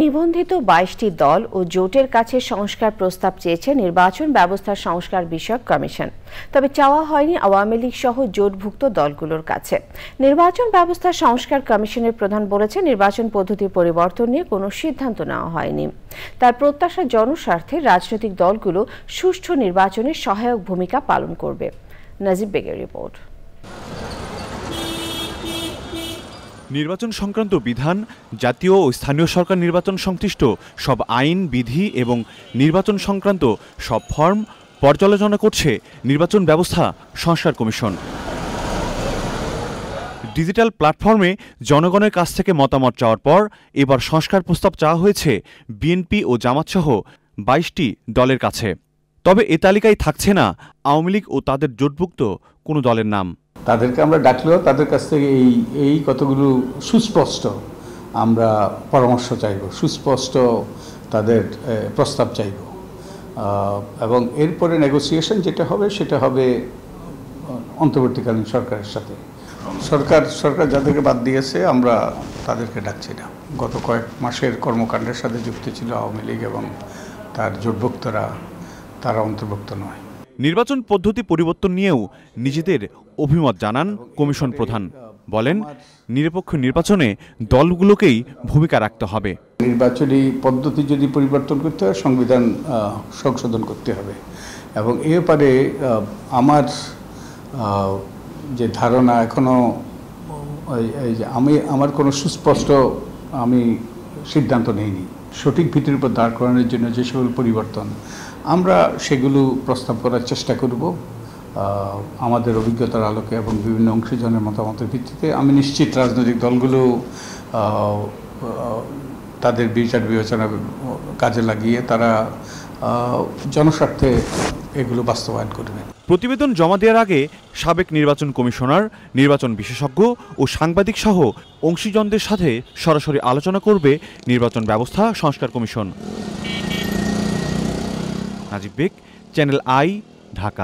নিবন্ধিত ২২টি দল ও জোটের কাছে সংস্কার প্রস্তাব চেয়েছে নির্বাচন ব্যবস্থার সংস্কার বিষয়ক কমিশন। তবে চাওয়া হয়নি আওয়ামী লীগ সহ জোটভুক্ত দলগুলোর কাছে। নির্বাচন ব্যবস্থার সংস্কার কমিশনের প্রধান বলেছেন, নির্বাচন পদ্ধতি পরিবর্তন নিয়ে কোনো সিদ্ধান্ত নেওয়া হয়নি। তার প্রত্যাশা, জনস্বার্থে রাজনৈতিক দলগুলো সুষ্ঠু নির্বাচনে সহায়ক ভূমিকা পালন করবে। নাজিব বেগের রিপোর্ট। নির্বাচন সংক্রান্ত বিধান, জাতীয় ও স্থানীয় সরকার নির্বাচন সংশ্লিষ্ট সব আইন বিধি এবং নির্বাচন সংক্রান্ত সব ফর্ম পর্যালোচনা করছে নির্বাচন ব্যবস্থা সংস্কার কমিশন। ডিজিটাল প্ল্যাটফর্মে জনগণের কাছ থেকে মতামত চাওয়ার পর এবার সংস্কার প্রস্তাব চাওয়া হয়েছে বিএনপি ও জামাতসহ ২২টি দলের কাছে। তবে এ তালিকায় থাকছে না আওয়ামী লীগ ও তাদের জোটভুক্ত কোনো দলের নাম। তাদেরকে আমরা ডাকলেও তাদের কাছ থেকে এই কতগুলো সুস্পষ্ট আমরা পরামর্শ চাইব, সুস্পষ্ট তাদের প্রস্তাব চাইব, এবং এরপরে নেগোসিয়েশন যেটা হবে সেটা হবে অন্তর্বর্তীকালীন সরকারের সাথে। সরকার যাদেরকে বাদ দিয়েছে আমরা তাদেরকে ডাকছি না। গত কয়েক মাসের কর্মকাণ্ডের সাথে যুক্ত ছিল আওয়ামী লীগ এবং তার জোটভুক্তরা, তারা অন্তর্ভুক্ত নয়। নির্বাচন পদ্ধতি পরিবর্তন নিয়েও নিজেদের অভিমত জানান কমিশন প্রধান। বলেন, নিরপেক্ষ নির্বাচনে দলগুলোকেই ভূমিকা রাখতে হবে। নির্বাচনী পদ্ধতি যদি পরিবর্তন করতে হয়, সংবিধান সংশোধন করতে হবে, এবং এ ব্যাপারে আমার যে ধারণা এখনো আমার কোনো সুস্পষ্ট সিদ্ধান্ত নেইনি। সঠিক ভিত্তির উপর দাঁড় করানোর জন্য যে সকল পরিবর্তন আমরা সেগুলো প্রস্তাব করার চেষ্টা করব আমাদের অভিজ্ঞতার আলোকে এবং বিভিন্ন অংশীজনের মতামতের ভিত্তিতে। আমি নিশ্চিত রাজনৈতিক দলগুলো তাদের বিচার বিবেচনা কাজে লাগিয়ে তারা জনস্বার্থে এগুলো বাস্তবায়ন করবে। প্রতিবেদন জমা দেওয়ার আগে সাবেক নির্বাচন কমিশনার, নির্বাচন বিশেষজ্ঞ ও সাংবাদিক সহ অংশীজনদের সাথে সরাসরি আলোচনা করবে নির্বাচন ব্যবস্থা সংস্কার commission. Najib beg, channel I, Dhaka.